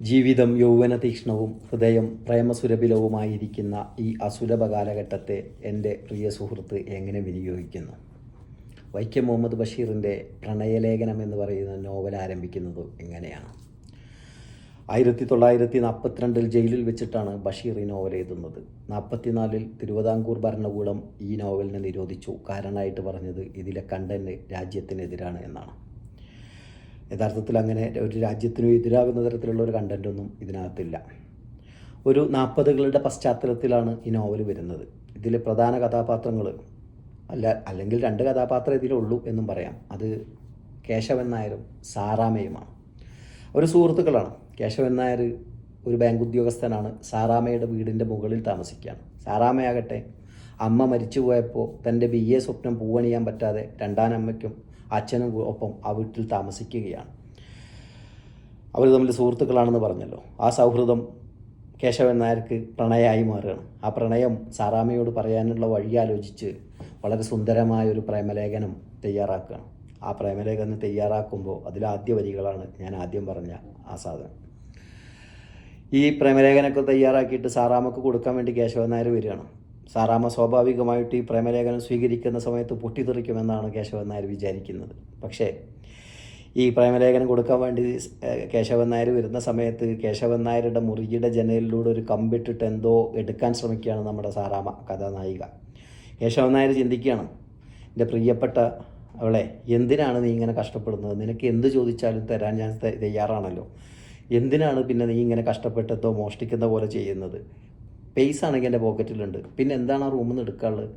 ജീവിതം യൗവന തീക്ഷ്ണവും ഹൃദയം പ്രേമസുരഭിലവുമായിരിക്കുന്ന ഈ അസുലഭ കാലഘട്ടത്തെ എൻ്റെ പ്രിയ സുഹൃത്ത് എങ്ങനെ വിനിയോഗിക്കുന്നു? വൈക്കം മുഹമ്മദ് ബഷീറിൻ്റെ പ്രണയലേഖനം എന്ന് പറയുന്ന നോവൽ ആരംഭിക്കുന്നത് എങ്ങനെയാണ്? 1942 ജയിലിൽ വെച്ചിട്ടാണ് ബഷീർ ഈ നോവൽ എഴുതുന്നത്. 44 തിരുവിതാംകൂർ ഭരണകൂടം ഈ നോവലിനെ നിരോധിച്ചു. കാരണമായിട്ട് പറഞ്ഞത് ഇതിലെ കണ്ടന്റ് രാജ്യത്തിനെതിരാണ് എന്നാണ്. യഥാർത്ഥത്തിൽ അങ്ങനെ ഒരു രാജ്യത്തിനും എതിരാകുന്ന തരത്തിലുള്ള ഒരു കണ്ടൻറ്റൊന്നും ഇതിനകത്തില്ല. ഒരു 40കളുടെ പശ്ചാത്തലത്തിലാണ് ഈ നോവൽ വരുന്നത്. ഇതിലെ പ്രധാന കഥാപാത്രങ്ങൾ അല്ലെങ്കിൽ 2 കഥാപാത്രം ഇതിലുള്ളൂ എന്നും പറയാം. അത് കേശവൻ നായരും സാറാമ്മയുമാണ്. ഒരു സുഹൃത്തുക്കളാണ്. കേശവൻ നായർ ഒരു ബാങ്ക് ഉദ്യോഗസ്ഥനാണ്. സാറാമ്മയുടെ വീടിൻ്റെ മുകളിൽ താമസിക്കുകയാണ്. സാറാമ്മയാകട്ടെ അമ്മ മരിച്ചു പോയപ്പോൾ തൻ്റെ BA സ്വപ്നം പൂവണിയാൻ പറ്റാതെ രണ്ടാനമ്മയ്ക്കും അച്ഛനും ഒപ്പം ആ വീട്ടിൽ താമസിക്കുകയാണ്. അവർ തമ്മിൽ സുഹൃത്തുക്കളാണെന്ന് പറഞ്ഞല്ലോ. ആ സൗഹൃദം കേശവൻ നായർക്ക് പ്രണയമായി മാറുകയാണ്. ആ പ്രണയം സാറാമ്മയോട് പറയാനുള്ള വഴി ആലോചിച്ച് വളരെ സുന്ദരമായൊരു പ്രേമലേഖനം തയ്യാറാക്കുകയാണ്. ആ പ്രേമലേഖനം തയ്യാറാക്കുമ്പോൾ അതിലാദ്യ വരികളാണ് ഞാൻ ആദ്യം പറഞ്ഞ ആ സാധനം. ഈ പ്രേമലേഖനമൊക്കെ തയ്യാറാക്കിയിട്ട് സാറാമ്മക്ക് കൊടുക്കാൻ വേണ്ടി കേശവൻ നായർ വരികയാണ്. സാറാമ്മ സ്വാഭാവികമായിട്ട് ഈ പ്രേമലേഖനം സ്വീകരിക്കുന്ന സമയത്ത് പൊട്ടിത്തെറിക്കുമെന്നാണ് കേശവൻ നായർ വിചാരിക്കുന്നത്. പക്ഷേ ഈ പ്രേമലേഖനം കൊടുക്കാൻ വേണ്ടി കേശവൻ നായർ വരുന്ന സമയത്ത് കേശവൻ നായരുടെ മുറിയുടെ ജനലിലൂടെ ഒരു കമ്പിട്ടിട്ട് എന്തോ എടുക്കാൻ ശ്രമിക്കുകയാണ് നമ്മുടെ സാറാമ്മ കഥാനായിക. കേശവൻ നായർ ചിന്തിക്കുകയാണ്, എൻ്റെ പ്രിയപ്പെട്ട അവളെ, എന്തിനാണ് നീ ഇങ്ങനെ കഷ്ടപ്പെടുന്നത്? നിനക്ക് എന്ത് ചോദിച്ചാലും തരാൻ ഞാൻ തയ്യാറാണല്ലോ. എന്തിനാണ് പിന്നെ നീ ഇങ്ങനെ കഷ്ടപ്പെട്ടതോ മോഷ്ടിക്കുന്ന പോലെ ചെയ്യുന്നത്? പേസ് ആണെങ്കിൽ എൻ്റെ പോക്കറ്റിലുണ്ട്. പിന്നെ എന്താണ് ആ റൂമിൽ നിന്ന് എടുക്കാനുള്ളത്?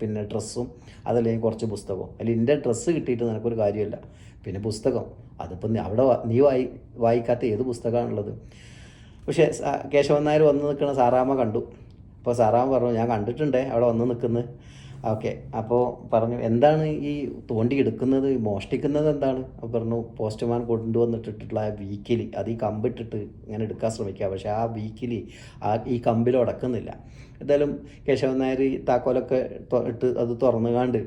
എൻ്റെ ഡ്രസ്സും അതല്ലെങ്കിൽ കുറച്ച് പുസ്തകവും. അല്ലെങ്കിൽ എൻ്റെ ഡ്രസ്സ് കിട്ടിയിട്ട് നിനക്കൊരു കാര്യമില്ല. പിന്നെ പുസ്തകം, അതിപ്പം അവിടെ നീ വായിക്കാത്ത ഏത് പുസ്തകമാണുള്ളത്? പക്ഷേ കേശവൻ നായർ വന്ന് നിൽക്കുന്ന സാറാമ്മ കണ്ടു. അപ്പോൾ സാറാമ്മ പറഞ്ഞു, ഞാൻ കണ്ടിട്ടുണ്ടേ അവിടെ വന്ന് നിൽക്കുന്നത്. ഓക്കെ, അപ്പോൾ പറഞ്ഞു, എന്താണ് ഈ തോണ്ടി എടുക്കുന്നത്, മോഷ്ടിക്കുന്നത് എന്താണ്? അപ്പോൾ പറഞ്ഞു, പോസ്റ്റ്മാൻ കൊണ്ടുവന്നിട്ടിട്ടുള്ള ആ വീക്കിലി, അത് ഈ കമ്പിട്ടിട്ട് ഇങ്ങനെ എടുക്കാൻ ശ്രമിക്കുക. പക്ഷേ ആ വീക്കിലി ഈ കമ്പിൽ ഉടക്കുന്നില്ല. എന്തായാലും കേശവൻ നായർ താക്കോലൊക്കെ ഇട്ട് അത് തുറന്നുകാണ്ട്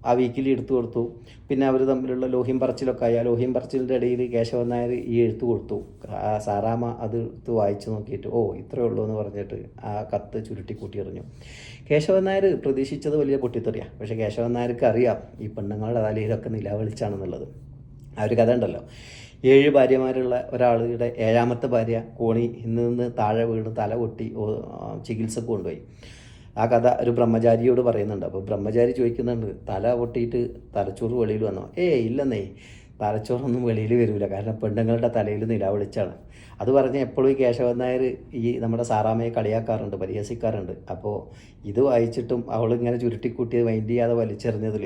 ആ വീക്കിലി എടുത്തു കൊടുത്തു. പിന്നെ അവർ തമ്മിലുള്ള ലോഹ്യം പറച്ചിലൊക്കെ ആയി. ആ ലോഹ്യം പറച്ചിലിൻ്റെ ഇടയിൽ കേശവൻ നായർ ഈ എഴുത്ത് കൊടുത്തു. സാറാമ്മ അത് എടുത്ത് വായിച്ച് നോക്കിയിട്ട്, ഓ ഇത്രയേ ഉള്ളൂ എന്ന് പറഞ്ഞിട്ട് ആ കത്ത് ചുരുട്ടി കൂട്ടിയെറിഞ്ഞു. കേശവൻ നായർ പ്രതീക്ഷിച്ചത് വലിയ പൊട്ടിത്തെറിയാണ്. പക്ഷേ കേശവൻ നായർക്ക് അറിയാം ഈ പെണ്ണുങ്ങളുടെ തലയിലൊക്കെ നിലവിളിച്ചാണെന്നുള്ളത്. ആ ഒരു കഥ ഉണ്ടല്ലോ, 7 ഭാര്യമാരുള്ള ഒരാളുടെ 7ാമത്തെ ഭാര്യ കോണി നിന്ന് താഴെ വീണ് തല പൊട്ടി ചികിത്സക്ക് കൊണ്ടുപോയി. ആ കഥ ഒരു ബ്രഹ്മചാരിയോട് പറയുന്നുണ്ട്. അപ്പോൾ ബ്രഹ്മചാരി ചോദിക്കുന്നുണ്ട്, തല പൊട്ടിയിട്ട് തലച്ചോറ് വെളിയിൽ വന്നോ? ഇല്ലെന്നേ, തലച്ചോറൊന്നും വെളിയിൽ വരില്ല, കാരണം പെണ്ണുങ്ങളുടെ തലയിൽ നിലവിളിച്ചാണ്. അത് പറഞ്ഞ് എപ്പോഴും ഈ കേശവൻ നായർ ഈ നമ്മുടെ സാറാമ്മയെ കളിയാക്കാറുണ്ട്, പരിഹസിക്കാറുണ്ട്. അപ്പോൾ ഇത് വായിച്ചിട്ടും അവളിങ്ങനെ ചുരുട്ടിക്കൂട്ടിയത് മൈൻഡ് ചെയ്യാതെ വലിച്ചെറിഞ്ഞതിൽ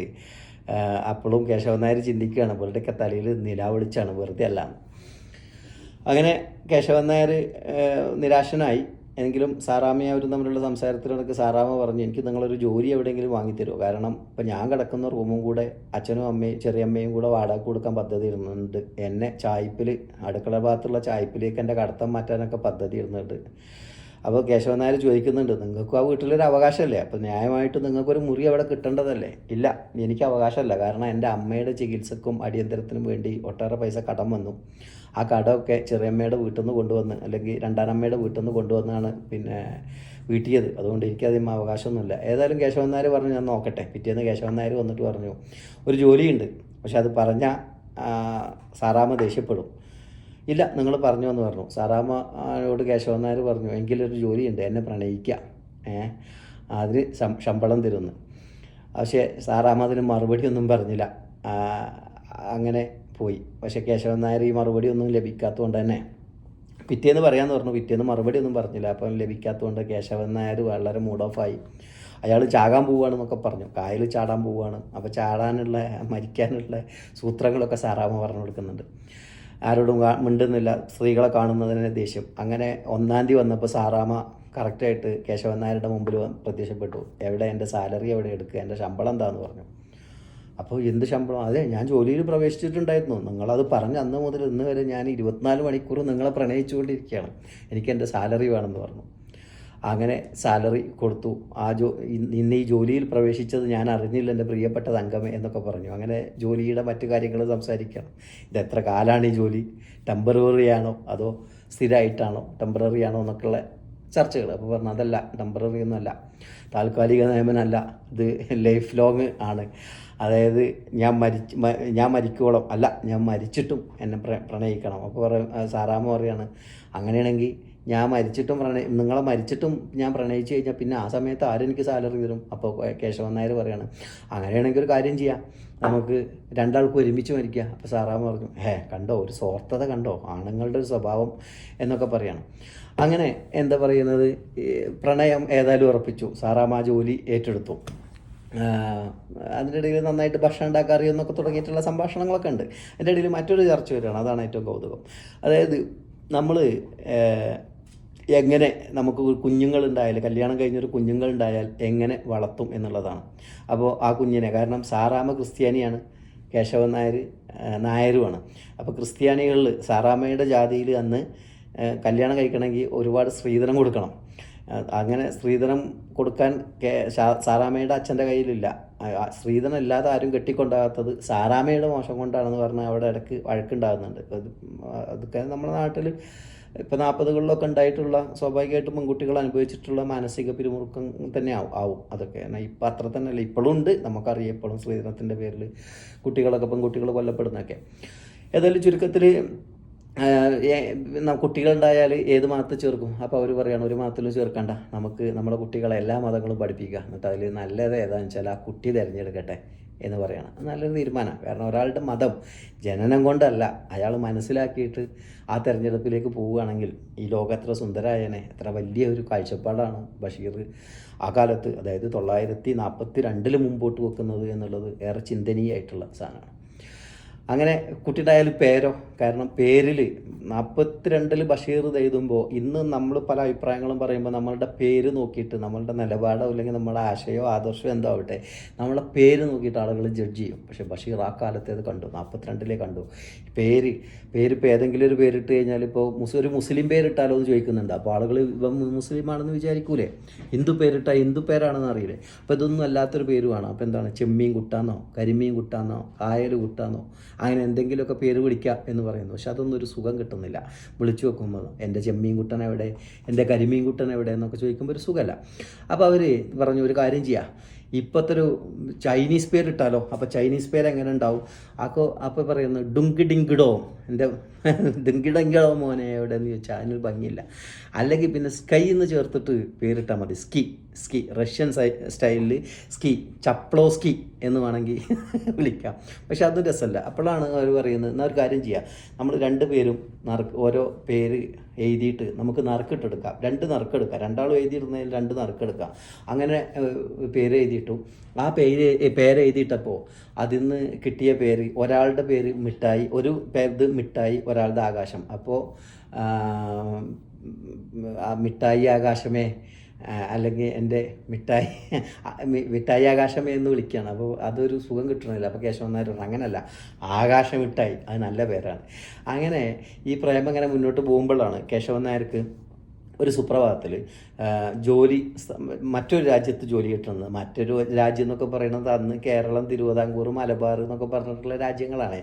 അപ്പോഴും കേശവൻ നായർ ചിന്തിക്കുകയാണ്, ഇവരുടെയൊക്കെ തലയിൽ നിലവിളിച്ചാണ്, വെറുതെ അല്ല. അങ്ങനെ കേശവൻ നായർ നിരാശനായി. എങ്കിലും സാറാമ്മയും അവരും തമ്മിലുള്ള സംസാരത്തിനിടയ്ക്ക് സാറാമ്മ പറഞ്ഞു, എനിക്ക് നിങ്ങളൊരു ജോലി എവിടെയെങ്കിലും വാങ്ങിത്തരുമോ? കാരണം ഇപ്പം ഞാൻ കിടക്കുന്ന റൂമും കൂടെ അച്ഛനും അമ്മയും ചെറിയമ്മയും കൂടെ വാടക കൊടുക്കാൻ പദ്ധതി ഇടുന്നുണ്ട്. എന്നെ ചായ്പിൽ, അടുക്കള ഭാഗത്തുള്ള ചായ്പിലേക്ക് എൻ്റെ കടത്തം മാറ്റാനൊക്കെ പദ്ധതി ഇടുന്നുണ്ട്. അപ്പോൾ കേശവൻ നായർ ചോദിക്കുന്നുണ്ട്, നിങ്ങൾക്കും ആ വീട്ടിലൊരു അവകാശമല്ലേ? അപ്പോൾ ന്യായമായിട്ട് നിങ്ങൾക്കൊരു മുറി അവിടെ കിട്ടേണ്ടതല്ലേ? ഇല്ല, എനിക്ക് അവകാശമല്ല. കാരണം എൻ്റെ അമ്മയുടെ ചികിത്സക്കും അടിയന്തരത്തിനും വേണ്ടി ഒട്ടേറെ പൈസ കടം വന്നു. ആ കടമൊക്കെ ചെറിയമ്മയുടെ വീട്ടിൽ നിന്ന് കൊണ്ടുവന്ന്, അല്ലെങ്കിൽ രണ്ടാനമ്മയുടെ വീട്ടിൽ നിന്ന് കൊണ്ടുവന്നാണ് പിന്നെ വീട്ടിയത്. അതുകൊണ്ട് എനിക്കതിന് അവകാശമൊന്നുമില്ല. ഏതായാലും കേശവൻ നായർ പറഞ്ഞു, ഞാൻ നോക്കട്ടെ. പിറ്റേന്ന് കേശവൻ നായർ വന്നിട്ട് പറഞ്ഞു, ഒരു ജോലിയുണ്ട്. പക്ഷെ അത് പറഞ്ഞാൽ സാറാമ്മ ദേഷ്യപ്പെടും. ഇല്ല, നിങ്ങൾ പറഞ്ഞു എന്ന് പറഞ്ഞു. സാറാമ്മയോട് കേശവൻ നായർ പറഞ്ഞു, എങ്കിലൊരു ജോലിയുണ്ട്, എന്നെ പ്രണയിക്കാം, അതിന് ശമ്പളം തരുമെന്ന്. പക്ഷേ സാറാമ്മ അതിന് മറുപടി ഒന്നും പറഞ്ഞില്ല. അങ്ങനെ പോയി. പക്ഷേ കേശവൻ നായർ ഈ മറുപടി ഒന്നും ലഭിക്കാത്തതുകൊണ്ട് തന്നെ പിറ്റേന്ന് പറയാമെന്ന് പറഞ്ഞു. പിറ്റേന്ന് മറുപടി ഒന്നും പറഞ്ഞില്ല. അപ്പം ലഭിക്കാത്തതുകൊണ്ട് കേശവൻ നായർ വളരെ മൂഡ് ഓഫായി. അയാൾ ചാകാൻ പോവുകയാണെന്നൊക്കെ പറഞ്ഞു. കായൽ ചാടാൻ പോവുകയാണ്. അപ്പോൾ മരിക്കാനുള്ള സൂത്രങ്ങളൊക്കെ സാറാമ്മ പറഞ്ഞു കൊടുക്കുന്നുണ്ട്. ആരോടും മിണ്ടുന്നില്ല, സ്ത്രീകളെ കാണുന്നതിന് ദേഷ്യം. അങ്ങനെ 1-ാം തീയതി വന്നപ്പോൾ സാറാമ്മ കറക്റ്റായിട്ട് കേശവൻ നായരുടെ മുമ്പിൽ പ്രത്യക്ഷപ്പെട്ടു. എവിടെ എൻ്റെ സാലറി എവിടെ എടുക്കുക, എൻ്റെ ശമ്പളം എന്താണെന്ന് പറഞ്ഞു. അപ്പോൾ എന്ത് ശമ്പളം? അതെ, ഞാൻ ജോലിയിൽ പ്രവേശിച്ചിട്ടുണ്ടായിരുന്നു. നിങ്ങളത് പറഞ്ഞ് അന്ന് മുതൽ ഇന്ന് വരെ ഞാൻ 24 മണിക്കൂർ നിങ്ങളെ പ്രണയിച്ചുകൊണ്ടിരിക്കുകയാണ്. എനിക്ക് എൻ്റെ സാലറി വേണമെന്ന് പറഞ്ഞു. അങ്ങനെ സാലറി കൊടുത്തു. ഇന്ന് ഈ ജോലിയിൽ പ്രവേശിച്ചത് ഞാൻ അറിഞ്ഞില്ല എൻ്റെ പ്രിയപ്പെട്ട തങ്കമേ എന്നൊക്കെ പറഞ്ഞു. അങ്ങനെ ജോലിയുടെ മറ്റു കാര്യങ്ങൾ സംസാരിക്കണം. ഇത് എത്ര കാലമാണ് ഈ ജോലി, ടെമ്പററി ആണോ അതോ സ്ഥിരമായിട്ടാണോ, ടെമ്പററി ആണോ എന്നൊക്കെയുള്ള ചർച്ചകൾ. അപ്പോൾ പറഞ്ഞു അതല്ല, ടെമ്പററി ഒന്നുമല്ല, താൽക്കാലിക നിയമനമല്ല, ഇത് ലൈഫ് ലോങ് ആണ്. അതായത് ഞാൻ മരിക്കോളം അല്ല, ഞാൻ മരിച്ചിട്ടും എന്നെ പ്രണയിക്കണം. അപ്പോൾ സാറാമ്മ പറയാണ് അങ്ങനെയാണെങ്കിൽ ഞാൻ മരിച്ചിട്ടും നിങ്ങളെ മരിച്ചിട്ടും ഞാൻ പ്രണയിച്ചു കഴിഞ്ഞാൽ പിന്നെ ആ സമയത്ത് ആരെനിക്ക് സാലറി തരും? അപ്പോൾ കേശവൻ നായർ പറയാണ് അങ്ങനെയാണെങ്കിൽ ഒരു കാര്യം ചെയ്യാം, നമുക്ക് രണ്ടാൾക്കും ഒരുമിച്ച് മരിക്കുക. അപ്പോൾ സാറാമ്മ പറഞ്ഞു കണ്ടോ ഒരു സ്വാർത്ഥത കണ്ടോ, ആണുങ്ങളുടെ ഒരു സ്വഭാവം എന്നൊക്കെ പറയണം. അങ്ങനെ എന്താ പറയുന്നത്, പ്രണയം ഏതായാലും ഉറപ്പിച്ചു. സാറാമ്മ ആ ജോലി ഏറ്റെടുത്തു. അതിൻ്റെ ഇടയിൽ നന്നായിട്ട് ഭക്ഷണം ഉണ്ടാക്കാൻ അറിയുമെന്നൊക്കെ തുടങ്ങിയിട്ടുള്ള സംഭാഷണങ്ങളൊക്കെ ഉണ്ട്. അതിൻ്റെ ഇടയിൽ മറ്റൊരു ചർച്ച വരികയാണ്, അതാണ് ഏറ്റവും കൗതുകം. അതായത് നമ്മൾ എങ്ങനെ നമുക്ക് കുഞ്ഞുങ്ങളുണ്ടായാൽ, കല്യാണം കഴിഞ്ഞൊരു കുഞ്ഞുങ്ങളുണ്ടായാൽ എങ്ങനെ വളർത്തും എന്നുള്ളതാണ്. അപ്പോൾ ആ കുഞ്ഞിനെ, കാരണം സാറാമ്മ ക്രിസ്ത്യാനിയാണ്, കേശവൻ നായർ നായരുമാണ്. അപ്പോൾ ക്രിസ്ത്യാനികളിൽ സാറാമ്മയുടെ ജാതിയിൽ അന്ന് കല്യാണം കഴിക്കണമെങ്കിൽ ഒരുപാട് സ്ത്രീധനം കൊടുക്കണം. അങ്ങനെ സ്ത്രീധനം കൊടുക്കാൻ സാറാമ്മയുടെ അച്ഛൻ്റെ കയ്യിലില്ല. സ്ത്രീധനം ഇല്ലാതെ ആരും കെട്ടിക്കൊണ്ടാകാത്തത് സാറാമ്മയുടെ മോശം കൊണ്ടാണെന്ന് പറഞ്ഞാൽ അവിടെ ഇടയ്ക്ക് വഴക്കുണ്ടാകുന്നുണ്ട്. അതൊക്കെ നമ്മുടെ നാട്ടിൽ ഇപ്പോൾ 40കളിലൊക്കെ ഉണ്ടായിട്ടുള്ള, സ്വാഭാവികമായിട്ടും പെൺകുട്ടികൾ അനുഭവിച്ചിട്ടുള്ള മാനസിക പിരിമുറുക്കം തന്നെ ആവും അതൊക്കെ. എന്നാൽ ഇപ്പം അത്ര തന്നെ അല്ല, ഇപ്പോഴും ഉണ്ട്, നമുക്കറിയാം ഇപ്പോഴും സ്ത്രീധനത്തിൻ്റെ പേരിൽ പെൺകുട്ടികൾ കൊല്ലപ്പെടുന്നതൊക്കെ. ഏതായാലും ചുരുക്കത്തിൽ കുട്ടികളുണ്ടായാൽ ഏത് മതത്തിൽ ചേർക്കും? അപ്പോൾ അവർ പറയുകയാണ് ഒരു മതത്തിലും ചേർക്കണ്ട, നമുക്ക് നമ്മുടെ കുട്ടികളെ എല്ലാ മതങ്ങളും പഠിപ്പിക്കുക, എന്നിട്ട് അതിൽ നല്ലത് ഏതാണെന്ന് വെച്ചാൽ ആ കുട്ടി തിരഞ്ഞെടുക്കട്ടെ എന്ന് പറയുകയാണ്. നല്ലൊരു തീരുമാനമാണ്. കാരണം ഒരാളുടെ മതം ജനനം കൊണ്ടല്ല, അയാൾ മനസ്സിലാക്കിയിട്ട് ആ തിരഞ്ഞെടുപ്പിലേക്ക് പോവുകയാണെങ്കിൽ ഈ ലോകം എത്ര സുന്ദരായനെ, എത്ര വലിയ ഒരു കാഴ്ചപ്പാടാണ് ബഷീർ ആ കാലത്ത്, അതായത് 1942 മുമ്പോട്ട് വെക്കുന്നത് എന്നുള്ളത് ഏറെ ചിന്തനീയമായിട്ടുള്ള സാധനമാണ്. അങ്ങനെ കുട്ടിയുടെ പേരോ, കാരണം പേരിൽ 42 ബഷീർ എഴുതുമ്പോൾ ഇന്ന് നമ്മൾ പല അഭിപ്രായങ്ങളും പറയുമ്പോൾ നമ്മളുടെ പേര് നോക്കിയിട്ട്, നമ്മളുടെ നിലപാടോ അല്ലെങ്കിൽ നമ്മുടെ ആശയോ ആദർശമോ എന്തോ ആവട്ടെ, നമ്മളെ പേര് നോക്കിയിട്ട് ആളുകൾ ജഡ്ജ് ചെയ്യും. പക്ഷേ ബഷീർ ആ കാലത്തേത് കണ്ടു, 42 കണ്ടു. പേര് ഇപ്പോൾ ഏതെങ്കിലും ഒരു പേരിട്ട് കഴിഞ്ഞാൽ, ഇപ്പോൾ ഒരു മുസ്ലിം പേരിട്ടാലോ എന്ന് ചോദിക്കുന്നുണ്ട്. അപ്പോൾ ആളുകൾ ഇവൻ മുസ്ലിമാണെന്ന് വിചാരിക്കൂലേ, ഹിന്ദു പേരിട്ടാൽ ഹിന്ദു പേരാണെന്ന് അറിയില്ലേ. അപ്പോൾ ഇതൊന്നും അല്ലാത്തൊരു പേരുമാണ്. അപ്പോൾ എന്താണ്, ചെമ്മീൻ കുട്ടാന്നോ, കരിമീൻ കുട്ടാന്നോ, കായൽ കുട്ടാന്നോ, അങ്ങനെ എന്തെങ്കിലുമൊക്കെ പേര് വിളിക്കാം എന്ന് പറയുന്നു. പക്ഷെ അതൊന്നും ഒരു സുഖം കിട്ടുന്നില്ല. വിളിച്ചു വെക്കുമ്പോൾ എൻ്റെ ചെമ്മീൻ കുട്ടൻ എവിടെ, എൻ്റെ കരിമീൻ കുട്ടൻ എവിടെ എന്നൊക്കെ ചോദിക്കുമ്പോൾ ഒരു സുഖമല്ല. അപ്പോൾ അവർ പറഞ്ഞു ഒരു കാര്യം ചെയ്യാം, ഇപ്പോഴത്തെ ഒരു ചൈനീസ് പേരിട്ടാലോ. അപ്പോൾ ചൈനീസ് പേര് എങ്ങനെ ഉണ്ടാവും? അപ്പോൾ പറയുന്നത് ഡുങ്കിഡിങ്കിടോ, എൻ്റെ ഡുങ്കിടങ്കിടോ മോനെ എവിടെയെന്ന് ചോദിച്ചാൽ അതിനൊരു ഭംഗിയില്ല. അല്ലെങ്കിൽ പിന്നെ സ്കൈ എന്ന് ചേർത്തിട്ട് പേരിട്ടാൽ മതി, സ്കി റഷ്യൻ സ്റ്റൈലിൽ സ്കി, ചപ്ലോസ്കി എന്ന് വേണമെങ്കിൽ വിളിക്കാം. പക്ഷെ അത് രസമല്ല. അപ്പോഴാണ് അവർ പറയുന്നത് എന്നാൽ ഒരു കാര്യം ചെയ്യാം, നമ്മൾ 2 പേരും ഓരോ പേര് എഴുതിയിട്ട് നമുക്ക് നറുക്കിട്ടെടുക്കാം, 2 നറുക്കെടുക്കാം, രണ്ടാളും എഴുതിയിടുന്നതിൽ 2 നറുക്കെടുക്കാം. അങ്ങനെ പേര് എഴുതിയിട്ടു. ആ പേര് എഴുതിയിട്ടപ്പോൾ അതിൽ നിന്ന് കിട്ടിയ പേര്, ഒരാളുടെ പേര് മിഠായി, ഒരു പേര് മിഠായി, ഒരാളുടെ ആകാശം. അപ്പോൾ മിഠായി ആകാശമേ, അല്ലെങ്കിൽ എൻ്റെ മിഠായി ആകാശമേ എന്ന് വിളിക്കുകയാണ്. അപ്പോൾ അതൊരു സുഖം കിട്ടണില്ല. അപ്പോൾ കേശവൻ നായർ പറഞ്ഞു അങ്ങനെയല്ല, ആകാശ മിഠായി, അത് നല്ല പേരാണ്. അങ്ങനെ ഈ പ്രേമം ഇങ്ങനെ മുന്നോട്ട് പോകുമ്പോഴാണ് കേശവൻ നായർക്ക് ഒരു സുപ്രഭാതത്തിൽ മറ്റൊരു രാജ്യത്ത് ജോലി കിട്ടുന്നത്. മറ്റൊരു രാജ്യം എന്നൊക്കെ പറയുന്നത് അന്ന് കേരളം, തിരുവിതാംകൂർ, മലബാർ എന്നൊക്കെ പറഞ്ഞിട്ടുള്ള രാജ്യങ്ങളാണ്.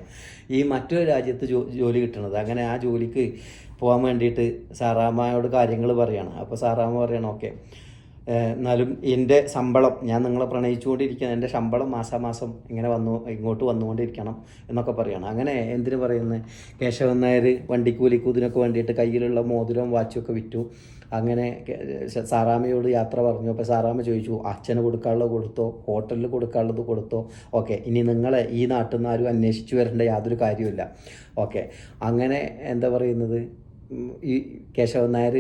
ഈ മറ്റൊരു രാജ്യത്ത് ജോലി കിട്ടുന്നത്. അങ്ങനെ ആ ജോലിക്ക് പോകാൻ വേണ്ടിയിട്ട് സാറാമ്മയോട് കാര്യങ്ങൾ പറയാണ്. അപ്പോൾ സാറാമ്മ പറയണം ഓക്കെ, എന്നാലും എൻ്റെ ശമ്പളം, ഞാൻ നിങ്ങളെ പ്രണയിച്ചുകൊണ്ടിരിക്കുന്ന എൻ്റെ ശമ്പളം മാസാമാസം ഇങ്ങനെ ഇങ്ങോട്ട് വന്നുകൊണ്ടിരിക്കണം എന്നൊക്കെ പറയണം. അങ്ങനെ എന്തിനു പറയുന്നത്, കേശവൻ നായർ വണ്ടിക്കൂലിക്കും ഇതിനൊക്കെ വേണ്ടിയിട്ട് കയ്യിലുള്ള മോതിരവും വാച്ചുമൊക്കെ വിറ്റു. അങ്ങനെ സാറാമ്മയോട് യാത്ര പറഞ്ഞു. അപ്പോൾ സാറാമ്മ ചോദിച്ചു അച്ഛന് കൊടുക്കാനുള്ളത് കൊടുത്തോ, ഹോട്ടലിൽ കൊടുക്കാനുള്ളത് കൊടുത്തോ, ഓക്കെ, ഇനി നിങ്ങളെ ഈ നാട്ടിൽ നിന്ന് ആരും അന്വേഷിച്ച് വരേണ്ട യാതൊരു കാര്യമില്ല, ഓക്കെ. അങ്ങനെ എന്താ പറയുന്നത്, ഈ കേശവൻ നായർ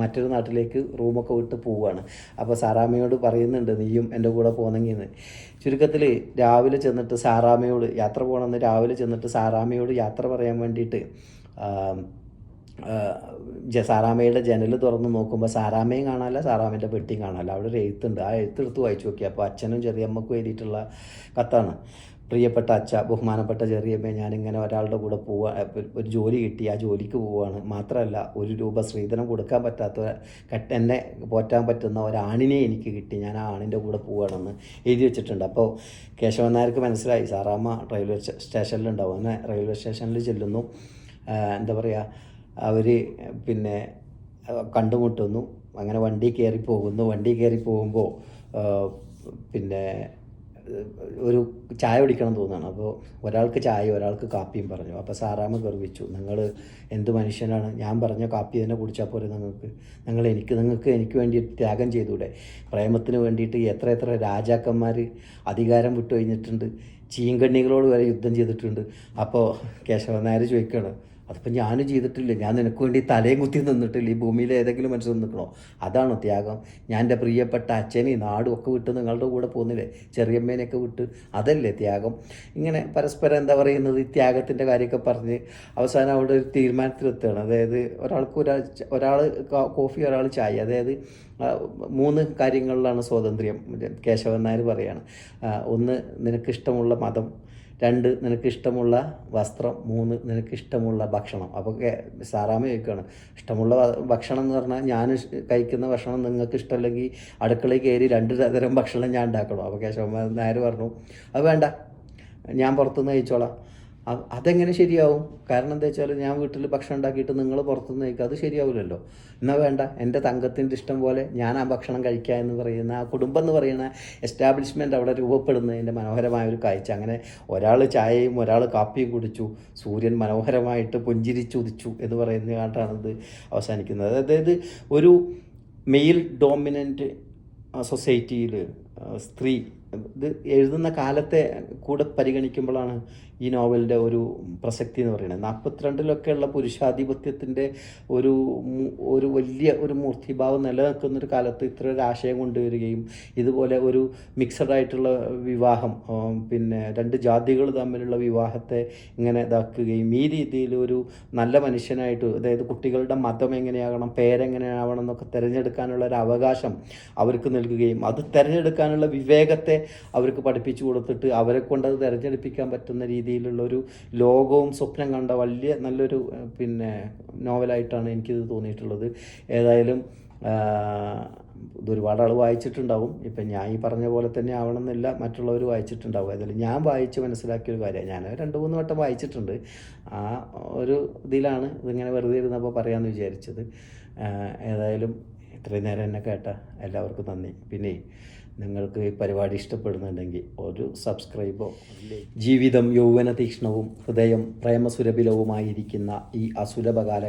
മറ്റൊരു നാട്ടിലേക്ക് റൂമൊക്കെ വിട്ട് പോവുകയാണ്. അപ്പോൾ സാറാമ്മയോട് പറയുന്നുണ്ട് നീയും എൻ്റെ കൂടെ പോകുന്നെങ്കിന്ന്. ചുരുക്കത്തിൽ രാവിലെ ചെന്നിട്ട് സാറാമ്മയോട് യാത്ര പോകണമെന്ന് രാവിലെ ചെന്നിട്ട് സാറാമ്മയോട് യാത്ര പറയാൻ വേണ്ടിയിട്ട് സാറാമ്മയുടെ ജനൽ തുറന്ന് നോക്കുമ്പോൾ സാറാമ്മയും കാണാനല്ല, സാറാമ്മേൻ്റെ പെട്ടിയും കാണാനല്ല. അവിടെ ഒരു എഴുത്തുണ്ട്. ആ എഴുത്തെടുത്ത് വായിച്ചു നോക്കി. അപ്പോൾ അച്ഛനും ചെറിയമ്മക്കും എഴുതിയിട്ടുള്ള കത്താണ്. പ്രിയപ്പെട്ട അച്ഛ, ബഹുമാനപ്പെട്ട ചെറിയമ്മ, ഞാനിങ്ങനെ ഒരാളുടെ കൂടെ പോവുക, ഒരു ജോലി കിട്ടി, ആ ജോലിക്ക് പോവുകയാണ്. മാത്രമല്ല 1 രൂപ സ്ത്രീധനം കൊടുക്കാൻ പറ്റാത്ത, എന്നെ പോറ്റാൻ പറ്റുന്ന ഒരാണിനെ എനിക്ക് കിട്ടി, ഞാൻ ആ ആണിൻ്റെ കൂടെ പോവുകയാണെന്ന് എഴുതി വെച്ചിട്ടുണ്ട്. അപ്പോൾ കേശവൻ നായർക്ക് മനസ്സിലായി സാറാമ്മ റെയിൽവേ സ്റ്റേഷനിലുണ്ടാവും. അങ്ങനെ റെയിൽവേ സ്റ്റേഷനിൽ ചെല്ലുന്നു. എന്താ പറയുക, അവർ പിന്നെ കണ്ടുമുട്ടുന്നു. അങ്ങനെ വണ്ടി കയറി പോകുന്നു. വണ്ടി കയറി പോകുമ്പോൾ പിന്നെ ഒരു ചായ കുടിക്കണം തോന്നുകയാണ്. അപ്പോൾ ഒരാൾക്ക് ചായ, ഒരാൾക്ക് കാപ്പിയും പറഞ്ഞു. അപ്പോൾ സാറാമ്മ ഗർവിച്ചു, നിങ്ങൾ എന്ത് മനുഷ്യനാണ്, ഞാൻ പറഞ്ഞ കാപ്പി തന്നെ കുടിച്ചാൽ പോലെ നിങ്ങൾക്ക് എനിക്ക് വേണ്ടി ത്യാഗം ചെയ്തൂടെ? പ്രേമത്തിന് വേണ്ടിയിട്ട് എത്ര രാജാക്കന്മാർ അധികാരം വിട്ടു കഴിഞ്ഞിട്ടുണ്ട്, ചീങ്കണ്ണികളോട് വരെ യുദ്ധം ചെയ്തിട്ടുണ്ട്. അപ്പോൾ കേശവൻ നായർ ചോദിക്കുകയാണ്, അതിപ്പോൾ ഞാനും ചെയ്തിട്ടില്ല, ഞാൻ നിനക്ക് വേണ്ടി തലയും കുത്തി നിന്നിട്ടില്ല, ഈ ഭൂമിയിൽ ഏതെങ്കിലും മനുഷ്യൻ നിൽക്കണോ? അതാണോ ത്യാഗം? ഞാൻ എൻ്റെ പ്രിയപ്പെട്ട അച്ഛനെയും നാടും ഒക്കെ വിട്ട് നിങ്ങളുടെ കൂടെ പോകുന്നില്ലേ, ചെറിയമ്മേനെയൊക്കെ വിട്ട്, അതല്ലേ ത്യാഗം? ഇങ്ങനെ പരസ്പരം എന്താ പറയുന്നത്, ഈ ത്യാഗത്തിൻ്റെ കാര്യമൊക്കെ പറഞ്ഞ് അവസാനം അവിടെ ഒരു തീരുമാനത്തിലെത്തുകയാണ്. അതായത് ഒരാൾ കോഫി, ഒരാൾ ചായ. അതായത് 3 കാര്യങ്ങളിലാണ് സ്വാതന്ത്ര്യം കേശവൻ നായർ പറയാണ്. 1 നിനക്കിഷ്ടമുള്ള മതം, 2 നിനക്കിഷ്ടമുള്ള വസ്ത്രം, 3 നിനക്കിഷ്ടമുള്ള ഭക്ഷണം. അപ്പോൾ സാറാമ്മ ചോദിക്കുകയാണ്, ഇഷ്ടമുള്ള ഭക്ഷണം എന്ന് പറഞ്ഞാൽ ഞാൻ കഴിക്കുന്ന ഭക്ഷണം നിങ്ങൾക്ക് ഇഷ്ടമല്ലെങ്കിൽ അടുക്കളയിൽ കയറി 2 തരം ഭക്ഷണം ഞാൻ ഉണ്ടാക്കണം. അപ്പോൾ കേശവൻ നായർ പറഞ്ഞു, അത് വേണ്ട, ഞാൻ പുറത്തുനിന്ന് കഴിച്ചോളാം. അതെങ്ങനെ ശരിയാവും? കാരണം എന്താ വെച്ചാൽ ഞാൻ വീട്ടിൽ ഭക്ഷണം ഉണ്ടാക്കിയിട്ട് നിങ്ങൾ പുറത്തുനിന്ന് കഴിക്കുക, അത് ശരിയാവില്ലല്ലോ. എന്നാൽ വേണ്ട, എൻ്റെ തങ്കത്തിൻ്റെ ഇഷ്ടം പോലെ ഞാൻ ആ ഭക്ഷണം കഴിക്കുക എന്ന് പറയുന്ന, ആ കുടുംബം എന്ന് പറയുന്ന എസ്റ്റാബ്ലിഷ്മെൻറ്റ് അവിടെ രൂപപ്പെടുന്നതിൻ്റെ മനോഹരമായ ഒരു കാഴ്ച. അങ്ങനെ ഒരാൾ ചായയും ഒരാൾ കാപ്പിയും കുടിച്ചു, സൂര്യൻ മനോഹരമായിട്ട് പുഞ്ചിരിച്ചുദിച്ചു എന്ന് പറയുന്നതായിട്ടാണിത് അവസാനിക്കുന്നത്. അതായത് ഒരു മെയിൽ ഡോമിനൻ്റ് സൊസൈറ്റിയിൽ സ്ത്രീ, ഇത് എഴുതുന്ന കാലത്തെ കൂടെ പരിഗണിക്കുമ്പോഴാണ് ഈ നോവലിൻ്റെ ഒരു പ്രസക്തി എന്ന് പറയുന്നത്. 42-ലൊക്കെയുള്ള പുരുഷാധിപത്യത്തിൻ്റെ ഒരു വലിയ ഒരു മൂർത്തിഭാവം നിലനിൽക്കുന്നൊരു കാലത്ത് ഇത്ര ഒരു ആശയം കൊണ്ടുവരികയും ഇതുപോലെ ഒരു മിക്സഡ് ആയിട്ടുള്ള വിവാഹം, പിന്നെ 2 ജാതികൾ തമ്മിലുള്ള വിവാഹത്തെ ഇങ്ങനെ ഇതാക്കുകയും ഈ രീതിയിൽ ഒരു നല്ല മനുഷ്യനായിട്ട്, അതായത് കുട്ടികളുടെ മതം എങ്ങനെയാകണം, പേരെങ്ങനെയാവണം എന്നൊക്കെ തിരഞ്ഞെടുക്കാനുള്ള ഒരു അവകാശം അവർക്ക് നൽകുകയും അത് തിരഞ്ഞെടുക്കാനുള്ള വിവേകത്തെ അവർക്ക് പഠിപ്പിച്ചു കൊടുത്തിട്ട് അവരെ കൊണ്ട് അത് തിരഞ്ഞെടുപ്പിക്കാൻ പറ്റുന്ന രീതിയിലുള്ളൊരു ലോകവും സ്വപ്നം കണ്ട വലിയ നല്ലൊരു പിന്നെ നോവലായിട്ടാണ് എനിക്കിത് തോന്നിയിട്ടുള്ളത്. ഏതായാലും ഇത് ഒരുപാട് ആൾ വായിച്ചിട്ടുണ്ടാവും. ഇപ്പം ഞാൻ ഈ പറഞ്ഞ പോലെ തന്നെ ആവണമെന്നില്ല മറ്റുള്ളവർ വായിച്ചിട്ടുണ്ടാവും. ഏതായാലും ഞാൻ വായിച്ച് മനസ്സിലാക്കിയൊരു കാര്യമാണ്. ഞാൻ 2-3 വട്ടം വായിച്ചിട്ടുണ്ട്. ആ ഒരു ഇതിലാണ് ഇതിങ്ങനെ വെറുതെ ഇരുന്നപ്പോൾ പറയാമെന്ന് വിചാരിച്ചത്. ഏതായാലും ഇത്രയും നേരം എന്നെ കേട്ട എല്ലാവർക്കും നന്ദി. പിന്നെ നിങ്ങൾക്ക് ഈ പരിപാടി ഇഷ്ടപ്പെടുന്നുണ്ടെങ്കിൽ ഒരു സബ്സ്ക്രൈബോ. ജീവിതം യൗവന തീക്ഷ്ണവും ഹൃദയം പ്രേമസുരഭിലവുമായിരിക്കുന്ന ഈ അസുലഭകാല